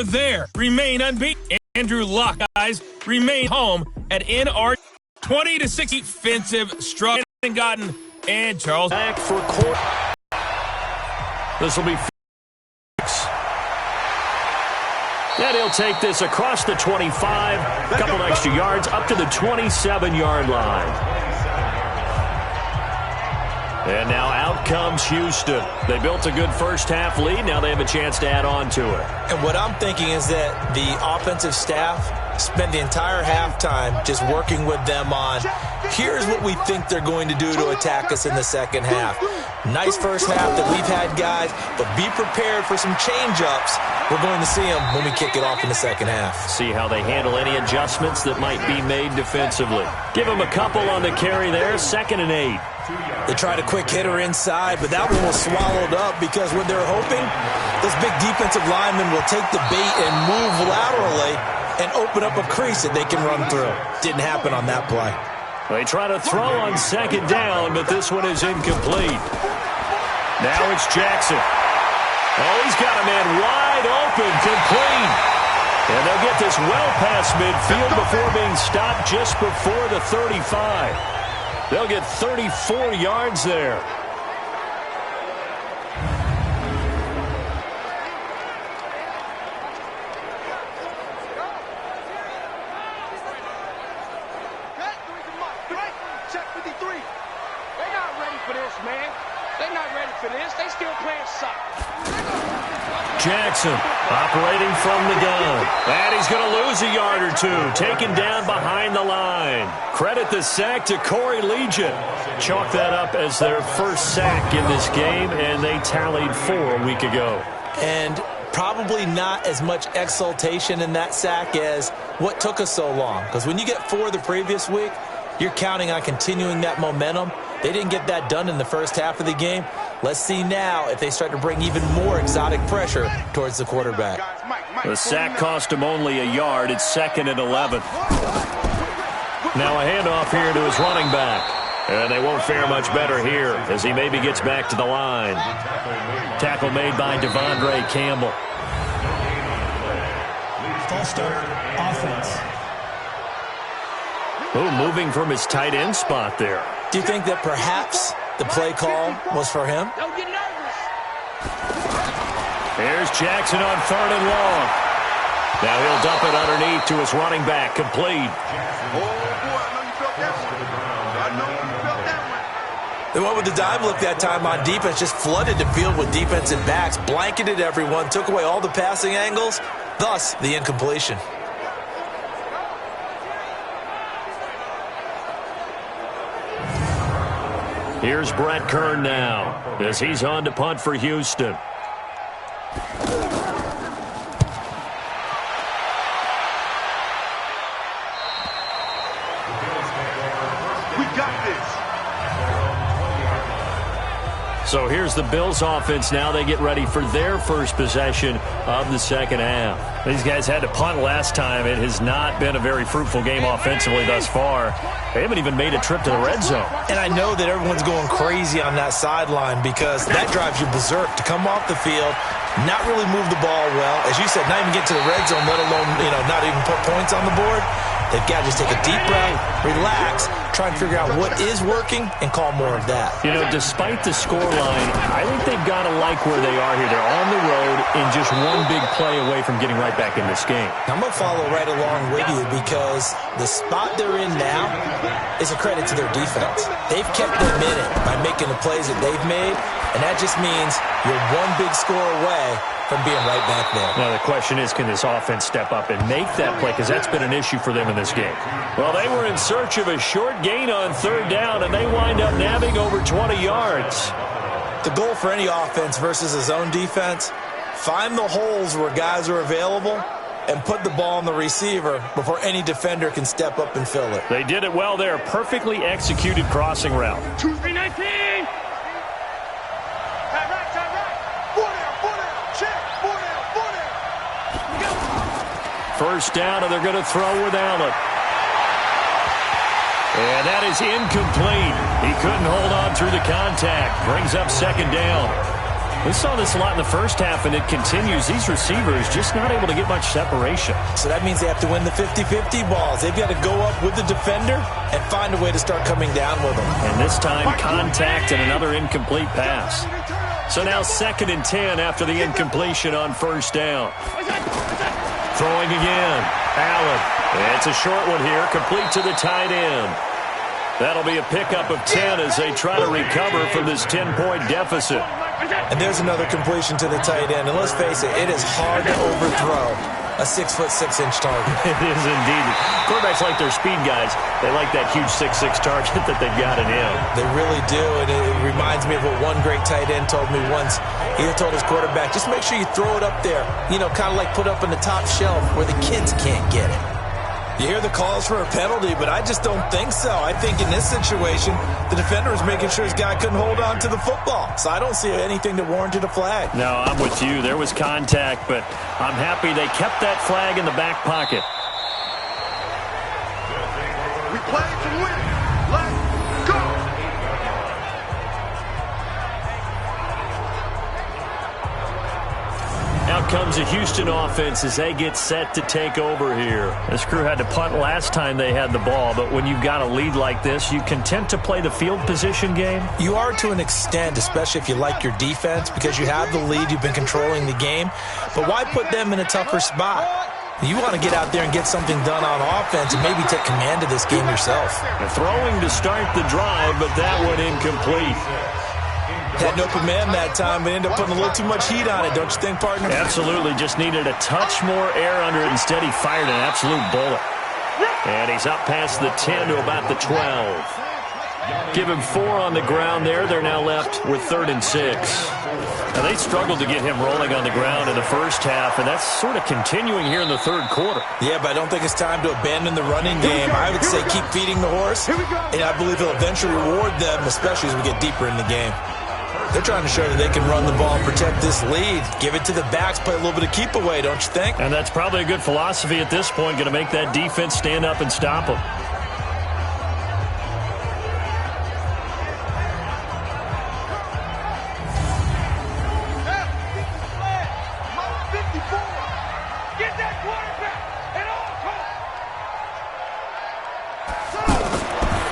are there. Remain unbeaten. Andrew Luck, guys, remain home at NR 20-6 defensive struggle gotten and Charles back for court. This will be and he'll take this across the 25, a couple extra yards up to the 27-yard line. And now out comes Houston. They built a good first-half lead. Now they have a chance to add on to it. And what I'm thinking is that the offensive staff spent the entire halftime just working with them on, here's what we think they're going to do to attack us in the second half. Nice first half that we've had, guys, but be prepared for some change-ups. We're going to see them when we kick it off in the second half. See how they handle any adjustments that might be made defensively. Give them a couple on the carry there, 2nd and 8. They tried a quick hitter inside, but that one was swallowed up because when they're hoping, those big defensive linemen will take the bait and move laterally and open up a crease that they can run through. Didn't happen on that play. They try to throw on 2nd down, but this one is incomplete. Now it's Jackson. Oh, he's got a man wide open, complete. And they'll get this well past midfield before being stopped just before the 35. They'll get 34 yards there. Check 53. They're not ready for this, man. They're not ready for this. They still playing soccer. Jackson operating from the gun. And he's going to lose a yard or two. Taken down behind the line. Credit the sack to Corey Legion. Chalk that up as their first sack in this game, and they tallied 4 a week ago. And probably not as much exultation in that sack as what took us so long. Because when you get 4 the previous week, you're counting on continuing that momentum. They didn't get that done in the first half of the game. Let's see now if they start to bring even more exotic pressure towards the quarterback. The sack cost him only a yard. It's 2nd and 11. Now a handoff here to his running back. And they won't fare much better here as he maybe gets back to the line. Tackle made by Devondre Campbell. False start offense. Oh, moving from his tight end spot there. Do you think that perhaps the play call was for him? Don't get nervous. Here's Jackson on 3rd and long. Now he'll dump it underneath to his running back, complete. They went with the dime look that time on defense, just flooded the field with defensive backs, blanketed everyone, took away all the passing angles, thus the incompletion. Here's Brett Kern now as he's on to punt for Houston. We got this. So here's the Bills offense now. They get ready for their first possession of the second half. These guys had to punt last time. It has not been a very fruitful game offensively thus far. They haven't even made a trip to the red zone. And I know that everyone's going crazy on that sideline because that drives you berserk to come off the field, not really move the ball well. As you said, not even get to the red zone, let alone, not even put points on the board. They've got to just take a deep breath, relax, try and figure out what is working, and call more of that. Despite the scoreline, I think they've got to like where they are here. They're on the road and just one big play away from getting right back in this game. I'm going to follow right along with you because the spot they're in now is a credit to their defense. They've kept them in it by making the plays that they've made, and that just means you're one big score away from being right back there. Now the question is, can this offense step up and make that play? Because that's been an issue for them in this game. Well, they were in search of a short gain on 3rd down, and they wind up nabbing over 20 yards. The goal for any offense versus a zone defense, find the holes where guys are available and put the ball on the receiver before any defender can step up and fill it. They did it well there. Perfectly executed crossing route. 2-3-19. First down, and they're going to throw with Allen. And that is incomplete. He couldn't hold on through the contact. Brings up 2nd down. We saw this a lot in the first half, and it continues. These receivers just not able to get much separation. So that means they have to win the 50-50 balls. They've got to go up with the defender and find a way to start coming down with them. And this time, contact and another incomplete pass. So now 2nd and 10 after the incompletion on first down. Throwing again. Allen. It's a short one here, complete to the tight end. That'll be a pickup of 10 as they try to recover from this 10-point deficit. And there's another completion to the tight end. And let's face it is hard to overthrow a 6'6" target. It is indeed. Quarterbacks like their speed guys. They like that huge 6'6" target that they've got in him. They really do, and it reminds me of what one great tight end told me once. He told his quarterback, just make sure you throw it up there, kind of like put up on the top shelf where the kids can't get it. You hear the calls for a penalty, but I just don't think so. I think in this situation, the defender was making sure his guy couldn't hold on to the football. So I don't see anything that warranted a flag. No, I'm with you. There was contact, but I'm happy they kept that flag in the back pocket. We play to win. Let's go. Out comes the Houston offense as they get set to take over here. This crew had to punt last time they had the ball, but when you've got a lead like this, you content to play the field position game? You are to an extent, especially if you like your defense, because you have the lead, you've been controlling the game. But why put them in a tougher spot? You want to get out there and get something done on offense and maybe take command of this game yourself. Throwing to start the drive, but that one incomplete. Had an open man that time, but ended up putting a little too much heat on it, don't you think, partner? Absolutely. Just needed a touch more air under it. Instead, he fired an absolute bullet. And he's up past the 10 to about the 12. Give him 4 on the ground there. They're now left with 3rd and 6. Now, they struggled to get him rolling on the ground in the first half, and that's sort of continuing here in the third quarter. Yeah, but I don't think it's time to abandon the running game. I would say keep feeding the horse, and I believe he'll eventually reward them, especially as we get deeper in the game. They're trying to show that they can run the ball and protect this lead. Give it to the backs, play a little bit of keep away, don't you think? And that's probably a good philosophy at this point, going to make that defense stand up and stop them.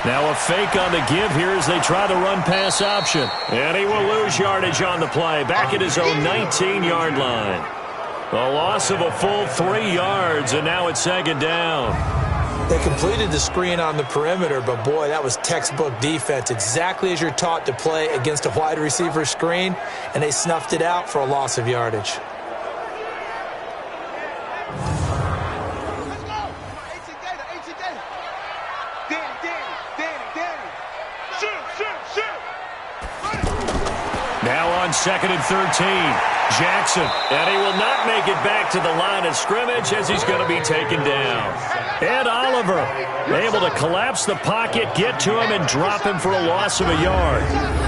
Now a fake on the give here as they try the run-pass option. And he will lose yardage on the play. Back at his own 19-yard line. A loss of a full 3 yards, and now it's 2nd down. They completed the screen on the perimeter, but boy, that was textbook defense. Exactly as you're taught to play against a wide receiver screen, and they snuffed it out for a loss of yardage. Now on 2nd and 13, Jackson, and he will not make it back to the line of scrimmage as he's going to be taken down. Ed Oliver able to collapse the pocket, get to him, and drop him for a loss of a yard.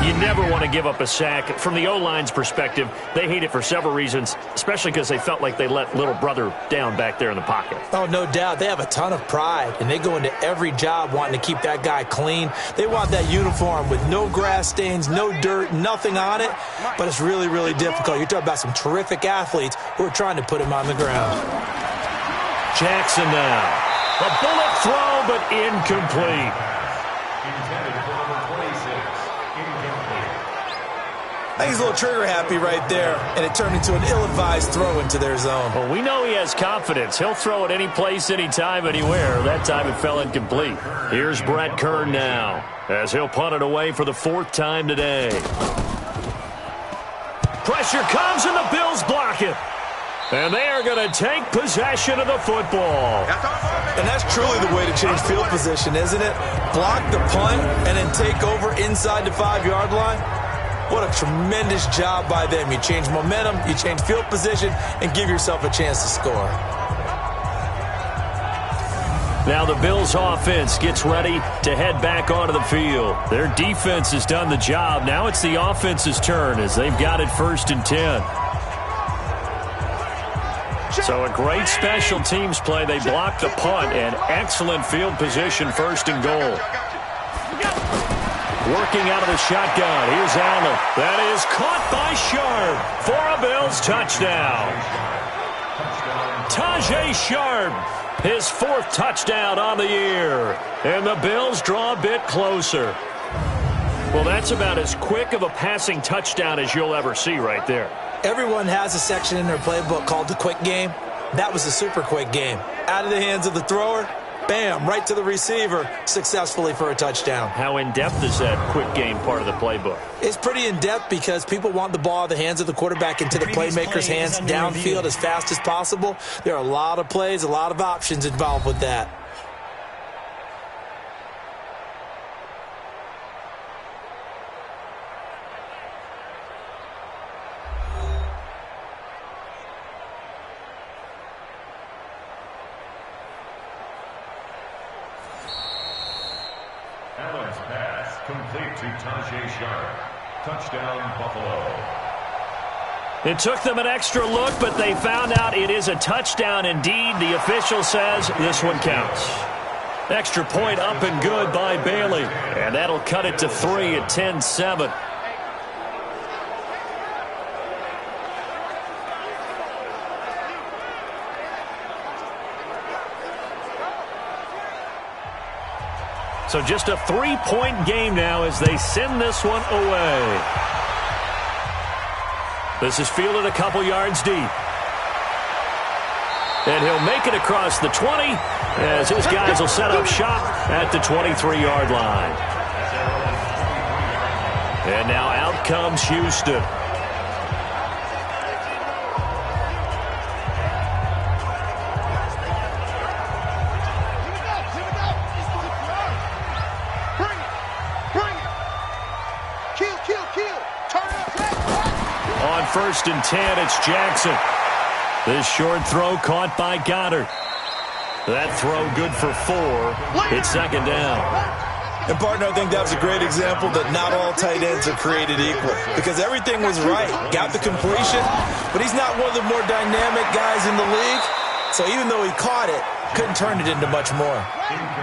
You never want to give up a sack. From the O-line's perspective, they hate it for several reasons, especially because they felt like they let little brother down back there in the pocket. Oh, no doubt. They have a ton of pride, and they go into every job wanting to keep that guy clean. They want that uniform with no grass stains, no dirt, nothing on it, but it's really, really difficult. You're talking about some terrific athletes who are trying to put him on the ground. Jackson now. A bullet throw, but incomplete. I think he's a little trigger happy right there, and it turned into an ill-advised throw into their zone. Well, we know he has confidence. He'll throw it any place, anytime, anywhere. That time it fell incomplete. Here's Brett Kern now, as he'll punt it away for the 4th time today. Pressure comes, and the Bills block it. And they are going to take possession of the football. And that's truly the way to change field position, isn't it? Block the punt and then take over inside the 5-yard line. What a tremendous job by them. You change momentum, you change field position, and give yourself a chance to score. Now the Bills offense gets ready to head back onto the field. Their defense has done the job. Now it's the offense's turn as they've got it 1st and 10. So a great special teams play. They blocked the punt and excellent field position, 1st and goal. Working out of the shotgun. Here's Allen. That is caught by Sharp for a Bills touchdown. Tajay Sharp, his 4th touchdown on the year. And the Bills draw a bit closer. Well, that's about as quick of a passing touchdown as you'll ever see right there. Everyone has a section in their playbook called the quick game. That was a super quick game. Out of the hands of the thrower, bam, right to the receiver, successfully for a touchdown. How in-depth is that quick game part of the playbook? It's pretty in-depth because people want the ball out of the hands of the quarterback into the playmaker's hands downfield as fast as possible. There are a lot of plays, a lot of options involved with that. Allen's pass complete to Tajay Sharp. Touchdown, Buffalo. It took them an extra look, but they found out it is a touchdown indeed. The official says this one counts. Extra point up and good by Bailey. And that'll cut it to 3 at 10-7. So just a 3-point game now as they send this one away. This is fielded a couple yards deep. And he'll make it across the 20 as his guys will set up shop at the 23-yard line. And now out comes Houston. On 1st and 10, it's Jackson. This short throw caught by Goddard. That throw good for 4. It's 2nd down. And, partner, I think that was a great example that not all tight ends are created equal because everything was right. Got the completion, but he's not one of the more dynamic guys in the league. So even though he caught it, couldn't turn it into much more.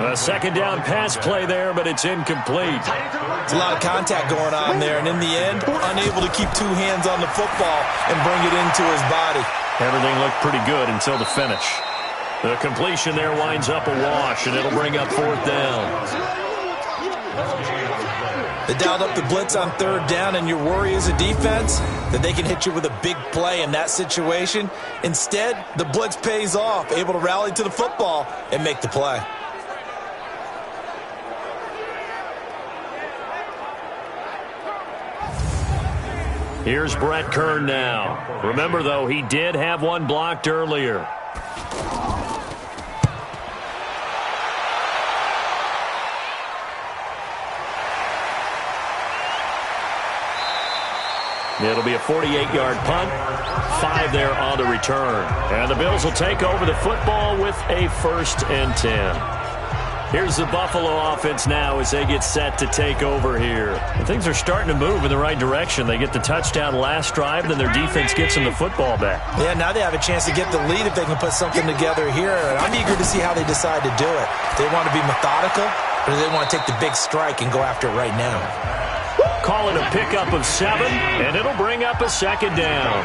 A 2nd down pass play there, but it's incomplete. There's a lot of contact going on there, and in the end, unable to keep 2 hands on the football and bring it into his body. Everything looked pretty good until the finish. The completion there winds up a wash, and it'll bring up 4th down. They dialed up the blitz on 3rd down, and your worry as a defense that they can hit you with a big play in that situation. Instead, the blitz pays off, able to rally to the football and make the play. Here's Brett Kern now. Remember, though, he did have one blocked earlier. It'll be a 48-yard punt, 5 there on the return. And the Bills will take over the football with a 1st and 10. Here's the Buffalo offense now as they get set to take over here. And things are starting to move in the right direction. They get the touchdown last drive, then their defense gets them the football back. Yeah, now they have a chance to get the lead if they can put something together here. And I'm eager to see how they decide to do it. Do they want to be methodical, or do they want to take the big strike and go after it right now? Call it a pickup of 7, and it'll bring up a 2nd down.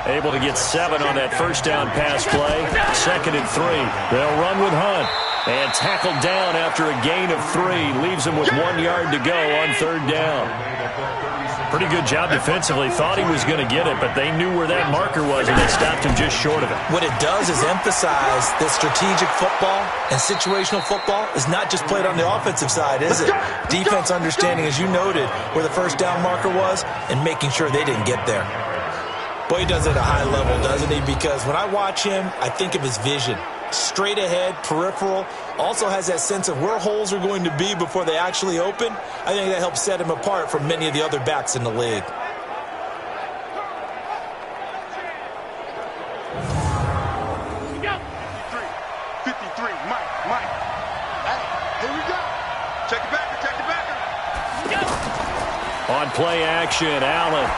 Able to get 7 on that 1st down pass play. 2nd and 3. They'll run with Hunt. And tackled down after a gain of 3. Leaves him with 1 yard to go on 3rd down. Pretty good job defensively. Thought he was going to get it, but they knew where that marker was, and they stopped him just short of it. What it does is emphasize that strategic football and situational football is not just played on the offensive side, is it? Defense understanding, as you noted, where the 1st down marker was and making sure they didn't get there. Boy, he does it at a high level, doesn't he? Because when I watch him, I think of his vision. Straight ahead, peripheral, also has that sense of where holes are going to be before they actually open. I think that helps set him apart from many of the other backs in the league. On play action, Allen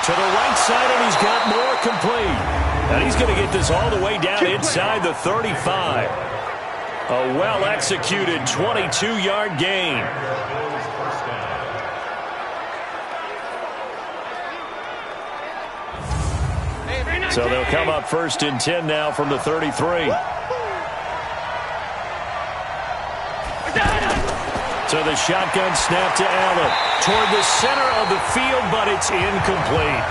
to the right side, and he's got more complete. And he's going to get this all the way down inside the 35. A well-executed 22-yard gain. So they'll come up 1st and 10 now from the 33. So the shotgun snap to Allen. Toward the center of the field, but it's incomplete.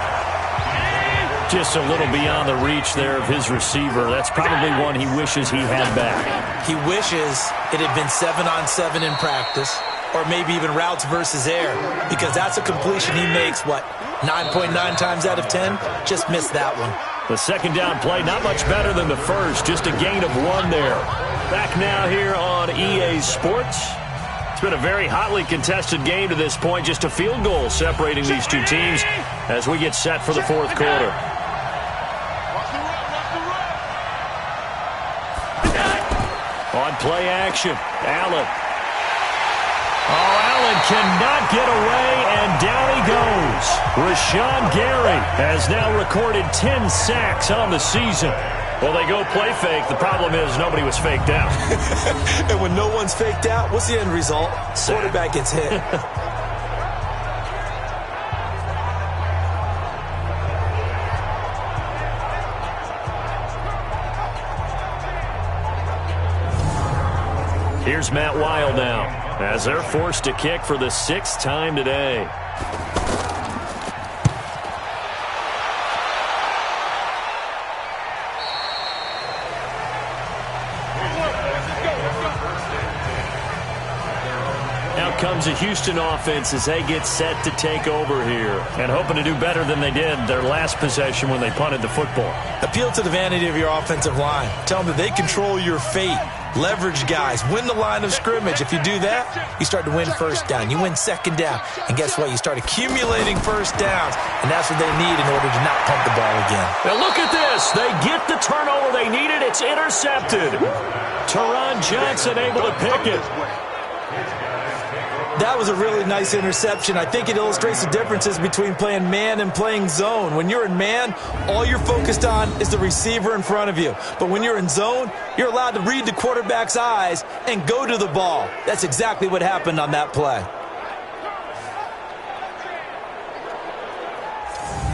Just a little beyond the reach there of his receiver. That's probably one he wishes he had back. He wishes it had been 7-on-7 in practice, or maybe even routes versus air, because that's a completion he makes, 9.9 times out of 10? Just missed that one. The second down play, not much better than the first. Just a gain of 1 there. Back now here on EA Sports. It's been a very hotly contested game to this point. Just a field goal separating these two teams as we get set for the fourth quarter. On play action, Allen. Oh, Allen cannot get away, and down he goes. Rashawn Gary has now recorded 10 sacks on the season. Well, they go play fake. The problem is nobody was faked out. And when no one's faked out, what's the end result? Quarterback gets hit. Here's Matt Weil now, as they're forced to kick for the 6th time today. Now comes a Houston offense as they get set to take over here, and hoping to do better than they did their last possession when they punted the football. Appeal to the vanity of your offensive line. Tell them that they control your fate. Leverage guys. Win the line of scrimmage. If you do that, you start to win first down. You win second down. And guess what? You start accumulating first downs. And that's what they need in order to not pump the ball again. Now look at this. They get the turnover they needed. It's intercepted. Teron Johnson able to pick it. That was a really nice interception. I think it illustrates the differences between playing man and playing zone. When you're in man, all you're focused on is the receiver in front of you. But when you're in zone, you're allowed to read the quarterback's eyes and go to the ball. That's exactly what happened on that play.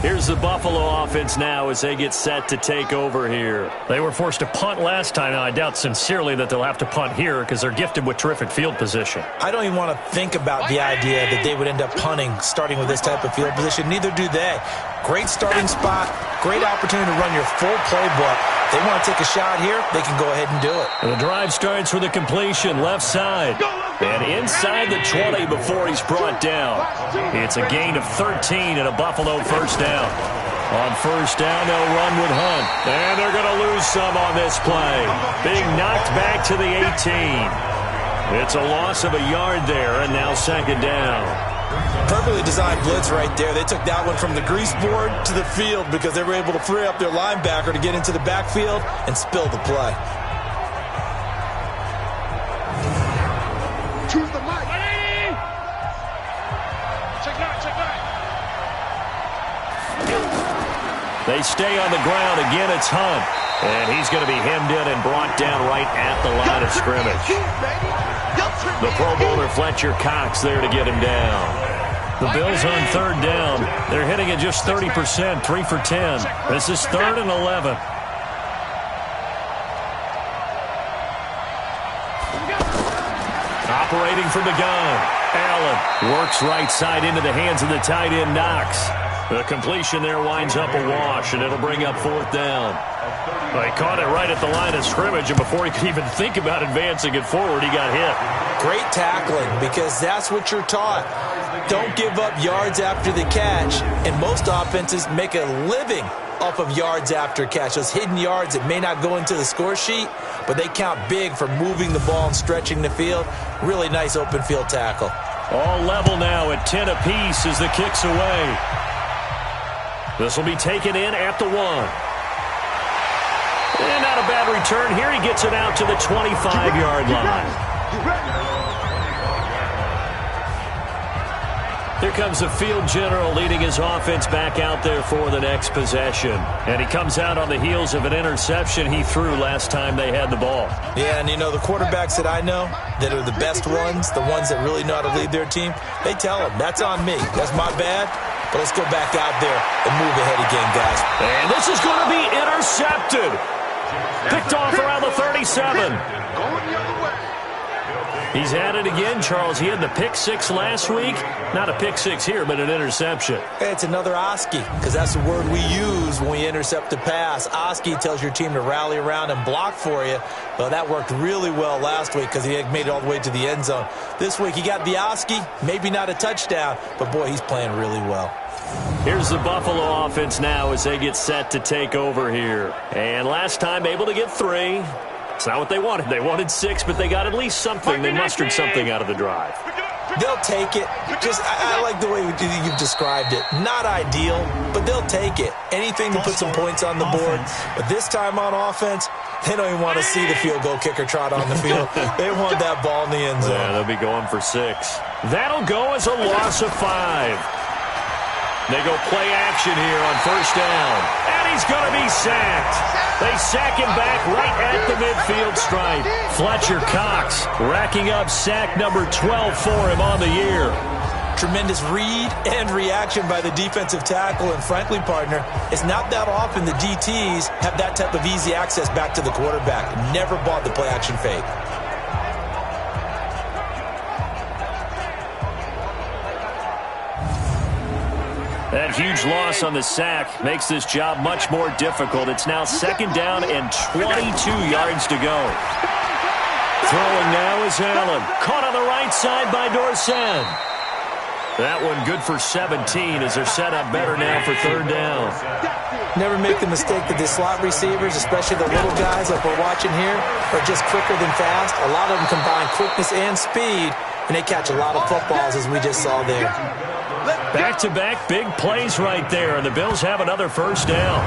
Here's the Buffalo offense now as they get set to take over here. They were forced to punt last time. Now, I doubt sincerely that they'll have to punt here because they're gifted with terrific field position. I don't even want to think about the idea that they would end up punting starting with this type of field position. Neither do they. Great starting spot, great opportunity to run your full playbook. They want to take a shot here, they can go ahead and do it. And the drive starts with a completion left side. And inside the 20 before he's brought down. It's a gain of 13 and a Buffalo first down. On first down, they'll run with Hunt. And they're going to lose some on this play. Being knocked back to the 18. It's a loss of a yard there, and now second down. Perfectly designed blitz right there. They took that one from the grease board to the field because they were able to free up their linebacker to get into the backfield and spill the play. Choose the mic. Check nine. They stay on the ground. Again, it's Hunt. And he's going to be hemmed in and brought down right at the line of scrimmage. The Pro Bowler Fletcher Cox there to get him down. The Bills on third down. They're hitting it just 30%, 3 for 10. This is 3rd and 11. Operating from the gun. Allen works right side into the hands of the tight end Knox. The completion there winds up a wash, and it'll bring up 4th down. They caught it right at the line of scrimmage, and before he could even think about advancing it forward, he got hit. Great tackling, because that's what you're taught. Don't give up yards after the catch, and most offenses make a living off of yards after catch. Those hidden yards that may not go into the score sheet, but they count big for moving the ball and stretching the field. Really nice open field tackle. All level now at 10 apiece as the kick's away. This will be taken in at the 1. And not a bad return here. He gets it out to the 25-yard line. Here comes the field general leading his offense back out there for the next possession. And he comes out on the heels of an interception he threw last time they had the ball. Yeah, and you know, the quarterbacks that I know that are the best ones, the ones that really know how to lead their team, they tell them, that's on me. That's my bad. But let's go back out there and move ahead again, guys. And this is going to be intercepted. Picked off around the 37. Going the other way. He's at it again, Charles. He had the pick six last week. Not a pick six here, but an interception. Hey, it's another Oski, because that's the word we use when we intercept a pass. Oski tells your team to rally around and block for you. Well, that worked really well last week because he had made it all the way to the end zone. This week he got the Oski, maybe not a touchdown, but boy, he's playing really well. Here's the Buffalo offense now as they get set to take over here. And last time able to get 3. It's not what they wanted. They wanted 6, but they got at least something. They mustered something out of the drive. They'll take it. I like the way you've described it. Not ideal, but they'll take it. Anything to put some points on the board. But this time on offense, they don't even want to see the field goal kicker trot on the field. They want that ball in the end zone. Yeah, they'll be going for 6. That'll go as a loss of 5. They go play action here on first down. And he's going to be sacked. They sack him back right at the midfield stripe. Fletcher Cox racking up sack number 12 for him on the year. Tremendous read and reaction by the defensive tackle. And frankly, partner, it's not that often the DTs have that type of easy access back to the quarterback. Never bought the play action fake. That huge loss on the sack makes this job much more difficult. It's now second down and 22 yards to go. Throwing now is Allen. Caught on the right side by Dorsett. That one good for 17 as they're set up better now for third down. Never make the mistake that the slot receivers, especially the little guys like we're watching here, are just quicker than fast. A lot of them combine quickness and speed, and they catch a lot of footballs as we just saw there. Back-to-back big plays right there, and the Bills have another first down.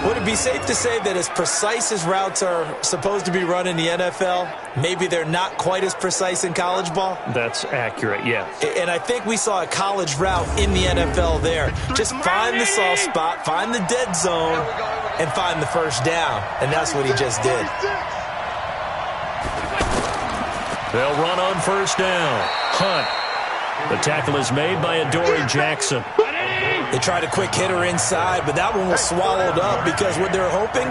Would it be safe to say that as precise as routes are supposed to be run in the NFL, maybe they're not quite as precise in college ball? That's accurate, yeah. And I think we saw a college route in the NFL there. Just find the soft spot, find the dead zone, and find the first down. And that's what he just did. They'll run on first down. Hunt. The tackle is made by Adoree Jackson. They tried a quick hitter inside, but that one was swallowed up because what they're hoping,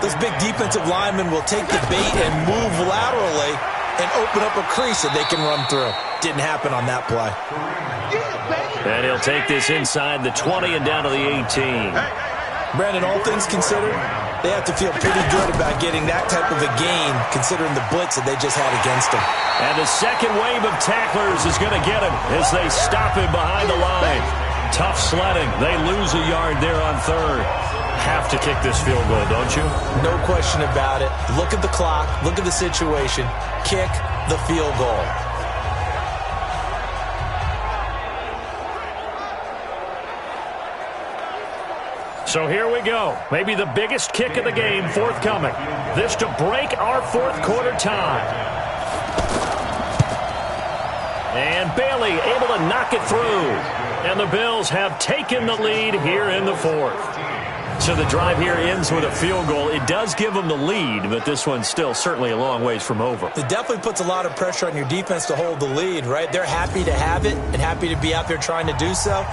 those big defensive linemen will take the bait and move laterally and open up a crease that they can run through. Didn't happen on that play. And he'll take this inside the 20 and down to the 18. Brandon, all things considered, they have to feel pretty good about getting that type of a gain considering the blitz that they just had against them. And the second wave of tacklers is going to get him as they stop him behind the line. Tough sledding. They lose a yard there on third. Have to kick this field goal, don't you? No question about it. Look at the clock. Look at the situation. Kick the field goal. So here we go. Maybe the biggest kick of the game forthcoming. This to break our fourth quarter tie. And Bailey able to knock it through. And the Bills have taken the lead here in the fourth. So the drive here ends with a field goal. It does give them the lead, but this one's still certainly a long ways from over. It definitely puts a lot of pressure on your defense to hold the lead, right? They're happy to have it and happy to be out there trying to do so.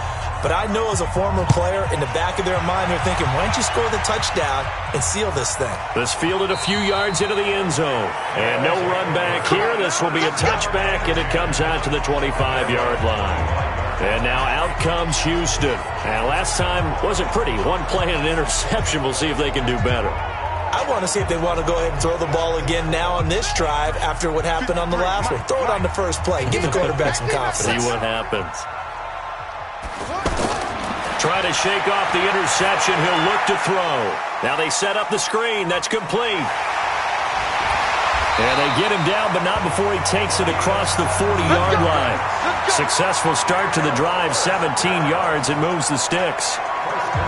But I know as a former player, in the back of their mind, they're thinking, why don't you score the touchdown and seal this thing? This fielded a few yards into the end zone. And no run back here. This will be a touchback, and it comes out to the 25-yard line. And now out comes Houston. And last time wasn't pretty. One play and an interception. We'll see if they can do better. I want to see if they want to go ahead and throw the ball again now on this drive after what happened on the last one. Throw it on the first play. Give the quarterback some confidence. See what happens. Try to shake off the interception. He'll look to throw. Now they set up the screen. That's complete. And they get him down, but not before he takes it across the 40-yard line. Successful start to the drive, 17 yards, and moves the sticks.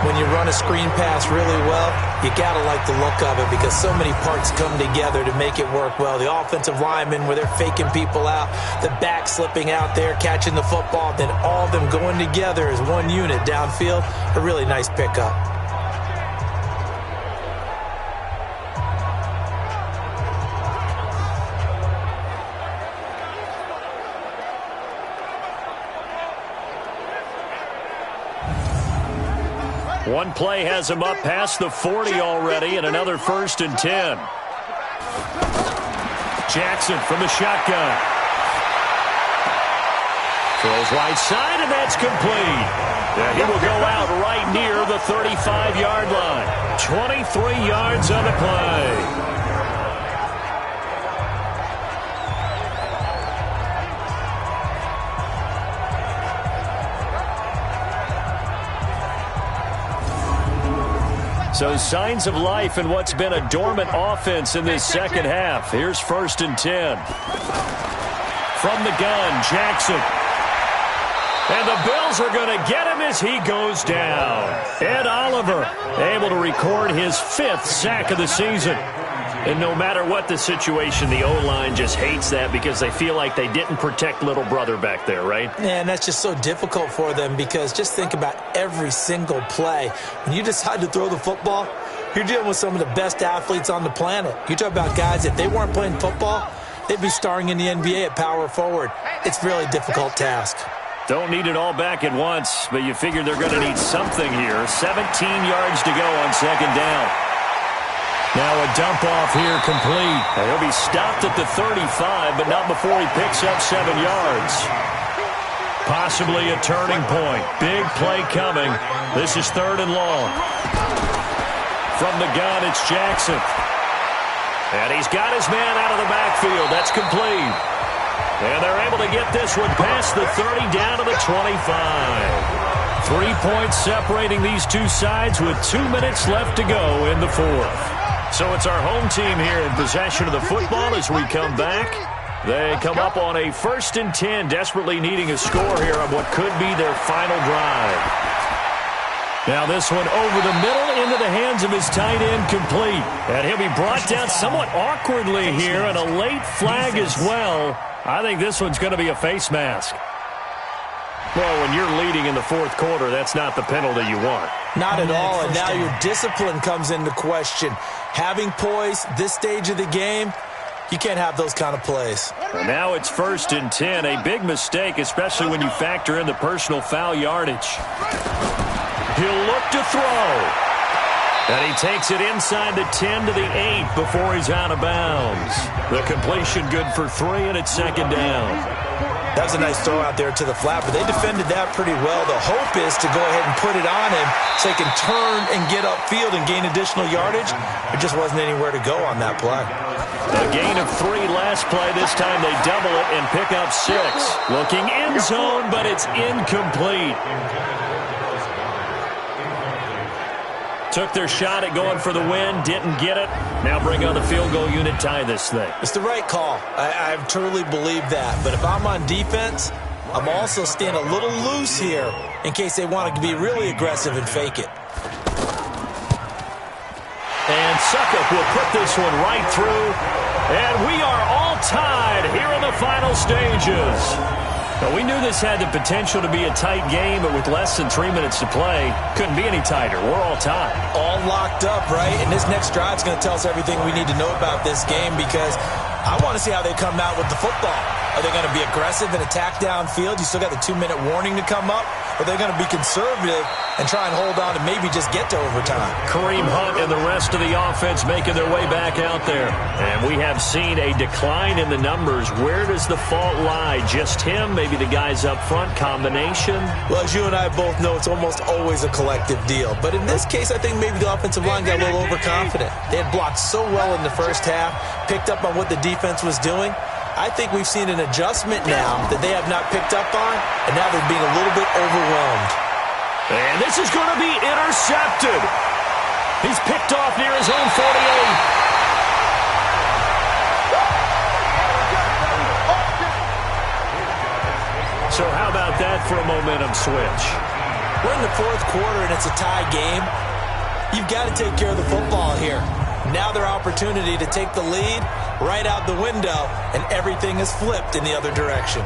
when you run a screen pass really well, you got to like the look of it because so many parts come together to make it work well. The offensive linemen, where they're faking people out, the back slipping out there, catching the football, then all of them going together as one unit downfield. A really nice pickup. One play has him up past the 40 already, and another 1st and 10. Jackson from the shotgun. Throws right side, and that's complete. Yeah, he will go out right near the 35-yard line. 23 yards on the play. So signs of life in what's been a dormant offense in this second half. Here's 1st and 10. From the gun, Jackson. And the Bills are going to get him as he goes down. Ed Oliver able to record his 5th sack of the season. And no matter what the situation, the O-line just hates that because they feel like they didn't protect little brother back there, right? Yeah, and that's just so difficult for them because just think about every single play. When you decide to throw the football, you're dealing with some of the best athletes on the planet. You talk about guys, if they weren't playing football, they'd be starring in the NBA at power forward. It's a really difficult task. Don't need it all back at once, but you figure they're going to need something here. 17 yards to go on 2nd down. Now a dump off here complete. He'll be stopped at the 35, but not before he picks up 7 yards. Possibly a turning point. Big play coming. This is 3rd and long. From the gun, it's Jackson. And he's got his man out of the backfield. That's complete. And they're able to get this one past the 30 down to the 25. 3 points separating these two sides with 2 minutes left to go in the 4th. So it's our home team here in possession of the football as we come back. They come up on a 1st and 10, desperately needing a score here on what could be their final drive. Now this one over the middle into the hands of his tight end, complete. And he'll be brought down somewhat awkwardly here, and a late flag as well. I think this one's going to be a face mask. Well, when you're leading in the 4th quarter, that's not the penalty you want. Not at all, and now your discipline comes into question. Having poise this stage of the game, you can't have those kind of plays. Well, now it's 1st and 10, a big mistake, especially when you factor in the personal foul yardage. He'll look to throw. And he takes it inside the 10 to the 8 before he's out of bounds. The completion good for 3, and it's 2nd down. That was a nice throw out there to the flat, but they defended that pretty well. The hope is to go ahead and put it on him so he can turn and get upfield and gain additional yardage. There just wasn't anywhere to go on that play. A gain of 3 last play. This time they double it and pick up 6. Looking end zone, but it's incomplete. Took their shot at going for the win, didn't get it. Now bring on the field goal unit, tie this thing. It's the right call. I truly believe that. But if I'm on defense, I'm also staying a little loose here in case they want to be really aggressive and fake it. And Suckup will put this one right through. And we are all tied here in the final stages. Now, we knew this had the potential to be a tight game, but with less than 3 minutes to play, couldn't be any tighter. We're all tied. All locked up, right? And this next drive is going to tell us everything we need to know about this game because I want to see how they come out with the football. Are they going to be aggressive and attack downfield? You still got the 2-minute warning to come up? Or are they going to be conservative and try and hold on and maybe just get to overtime? Kareem Hunt and the rest of the offense making their way back out there. And we have seen a decline in the numbers. Where does the fault lie? Just him? Maybe the guys up front? Combination? Well, as you and I both know, it's almost always a collective deal. But in this case, I think maybe the offensive line got a little overconfident. They had blocked so well in the first half, picked up on what the defense was doing. I think we've seen an adjustment now that they have not picked up on, and now they're being a little bit overwhelmed. And this is going to be intercepted. He's picked off near his own 48. So how about that for a momentum switch? We're in the fourth quarter, and it's a tie game. You've got to take care of the football here. Now their opportunity to take the lead right out the window, and everything is flipped in the other direction.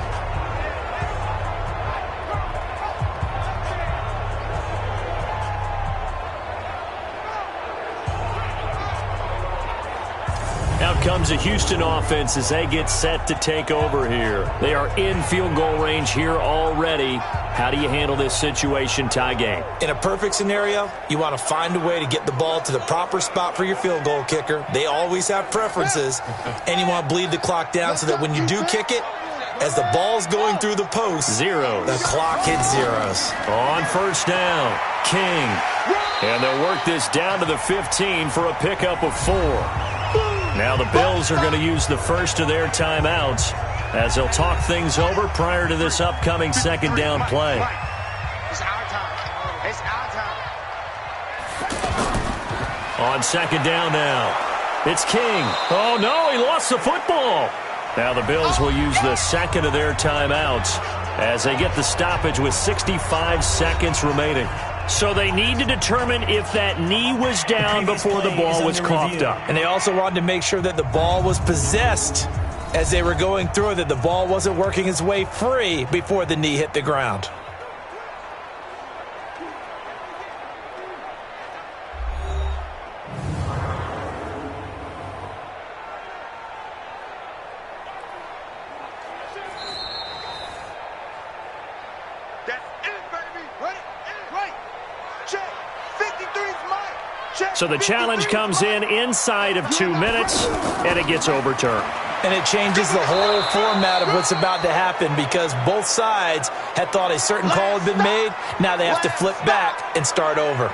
Out comes the Houston offense as they get set to take over here. They are in field goal range here already. How do you handle this situation, tie game? In a perfect scenario, you want to find a way to get the ball to the proper spot for your field goal kicker. They always have preferences, and you want to bleed the clock down so that when you do kick it, as the ball's going through the post, zeros. The clock hits zeros. On first down, King. And they'll work this down to the 15 for a pickup of 4. Now the Bills are going to use the first of their timeouts as they'll talk things over prior to this upcoming second down play. It's our time. It's our time. On second down now, it's King. Oh, no, he lost the football. Now the Bills will use the second of their timeouts as they get the stoppage with 65 seconds remaining. So they need to determine if that knee was down before the ball was coughed up. And they also wanted to make sure that the ball was possessed as they were going through it, that the ball wasn't working its way free before the knee hit the ground. So the challenge comes in inside of 2 minutes, and it gets overturned. And it changes the whole format of what's about to happen because both sides had thought a certain call had been made. Now they have to flip back and start over.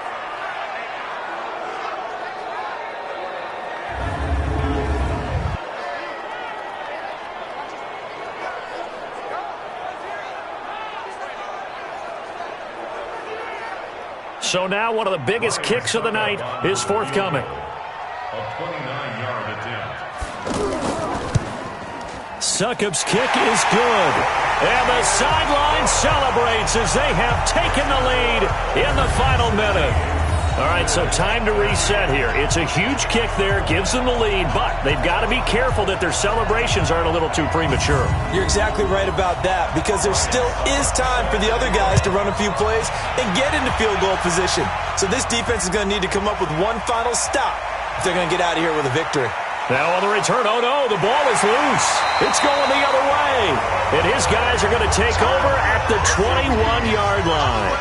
So now one of the biggest kicks of the night is forthcoming. A 29-yard attempt. Succop's kick is good. And the sideline celebrates as they have taken the lead in the final minute. All right, so time to reset here. It's a huge kick there, gives them the lead, but they've got to be careful that their celebrations aren't a little too premature. You're exactly right about that because there still is time for the other guys to run a few plays and get into field goal position. So this defense is going to need to come up with one final stop if they're going to get out of here with a victory. Now on the return, oh no, the ball is loose. It's going the other way. And his guys are going to take over at the 21-yard line.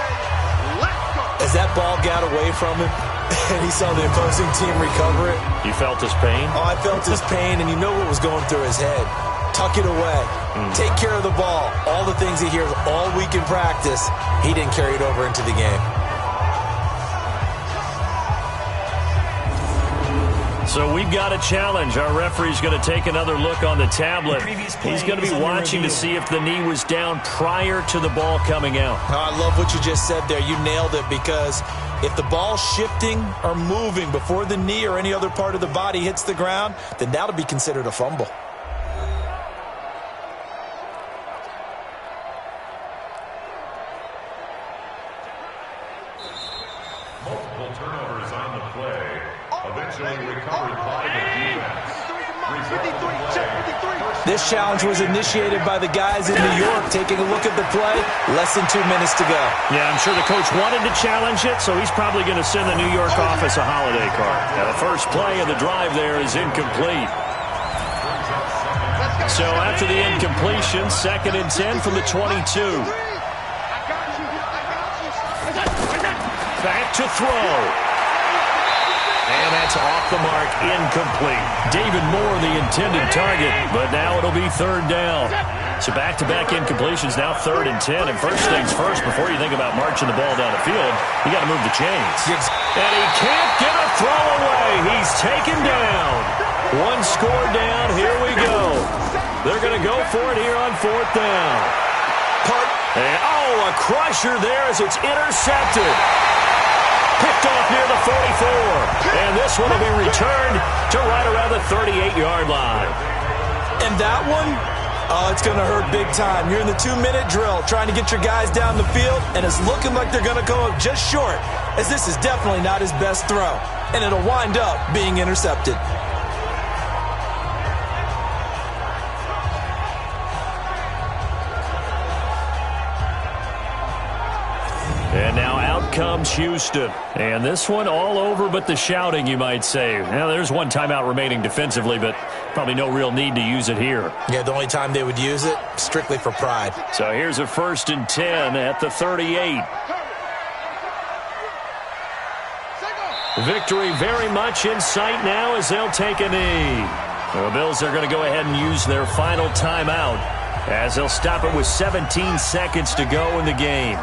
As that ball got away from him and he saw the opposing team recover it. You felt his pain? Oh, I felt his pain, and you know what was going through his head. Tuck it away. Take care of the ball. All the things he hears all week in practice, he didn't carry it over into the game. So we've got a challenge. Our referee's going to take another look on the tablet. He's going to be watching to see if the knee was down prior to the ball coming out. Oh, I love what you just said there. You nailed it because if the ball's shifting or moving before the knee or any other part of the body hits the ground, then that'll be considered a fumble. Multiple turnovers on the play. Eventually recovered by the defense. This challenge was initiated by the guys in New York taking a look at the play. Less than 2 minutes to go. Yeah, I'm sure the coach wanted to challenge it, so he's probably going to send the New York office a holiday card. Now, the first play of the drive there is incomplete. So after the incompletion, 2nd and 10 from the 22. Back to throw. And that's off the mark, incomplete. David Moore, the intended target, but now it'll be 3rd down. So back-to-back incompletions, now 3rd and 10. And first things first, before you think about marching the ball down the field, you got to move the chains. And he can't get a throw away. He's taken down. One score down. Here we go. They're going to go for it here on 4th down. And, a crusher there as it's intercepted. Picked off near the 44. And this one will be returned to right around the 38-yard line. And that one Oh, it's going to hurt big time. You're in the 2-minute drill trying to get your guys down the field, and it's looking like they're going to come up just short, as this is definitely not his best throw, and it'll wind up being intercepted. And now out comes Houston. And this one all over but the shouting, you might say. Now, there's one timeout remaining defensively, but probably no real need to use it here. Yeah, the only time they would use it, strictly for pride. So here's a 1st and 10 at the 38. Victory very much in sight now as they'll take a knee. The Bills are going to go ahead and use their final timeout as they'll stop it with 17 seconds to go in the game.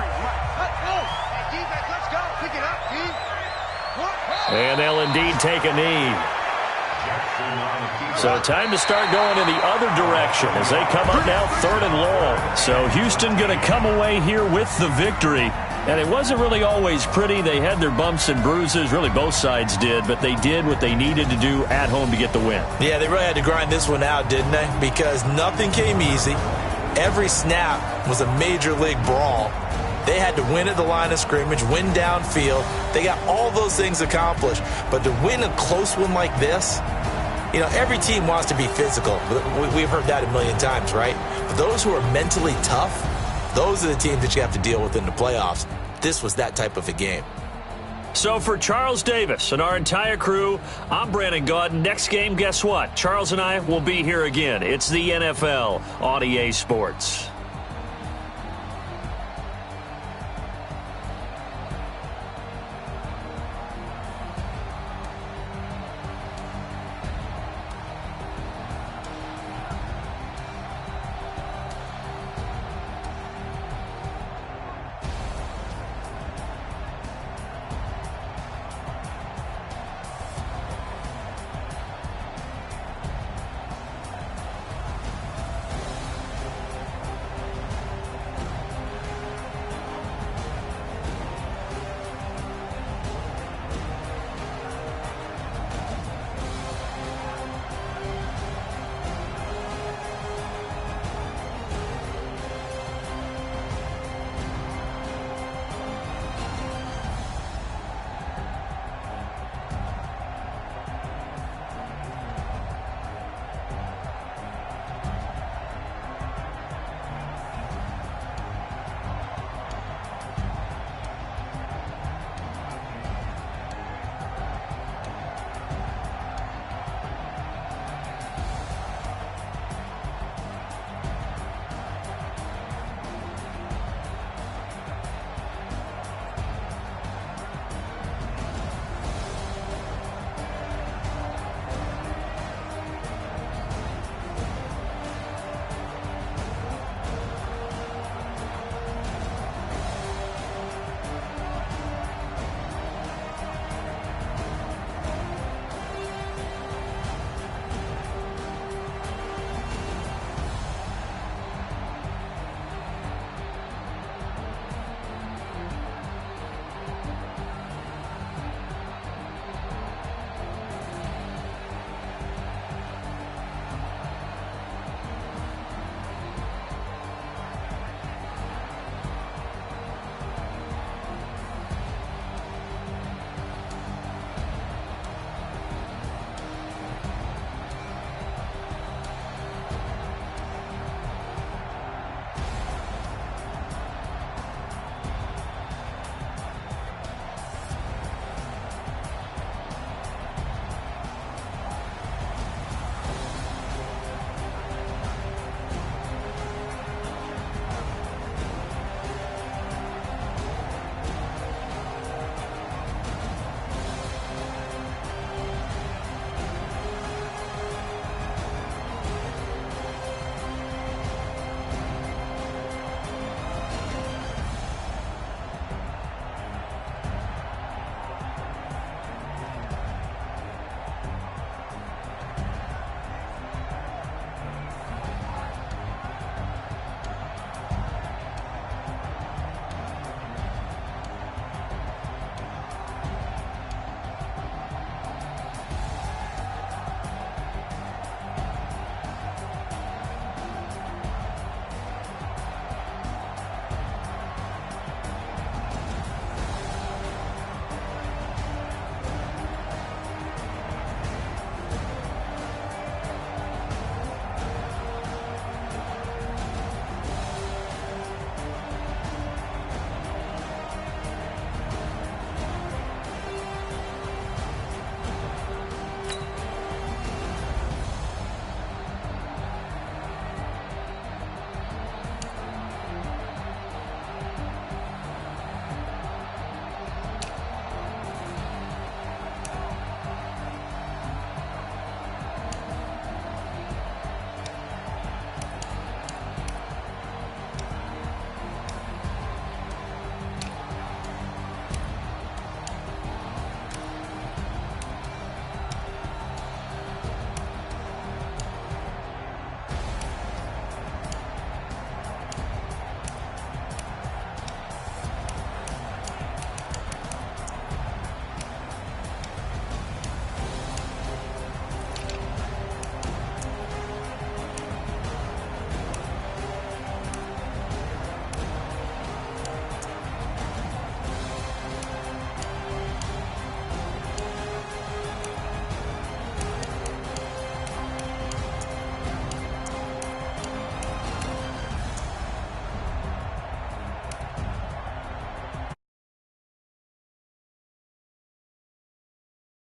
And they'll indeed take a knee. So time to start going in the other direction as they come up now 3rd and long. So Houston going to come away here with the victory. And it wasn't really always pretty. They had their bumps and bruises. Really, both sides did. But they did what they needed to do at home to get the win. Yeah, they really had to grind this one out, didn't they? Because nothing came easy. Every snap was a major league brawl. They had to win at the line of scrimmage, win downfield. They got all those things accomplished. But to win a close one like this, you know, every team wants to be physical. We've heard that a million times, right? But those who are mentally tough, those are the teams that you have to deal with in the playoffs. This was that type of a game. So for Charles Davis and our entire crew, I'm Brandon Gaudin. Next game, guess what? Charles and I will be here again. It's the NFL on EA Sports.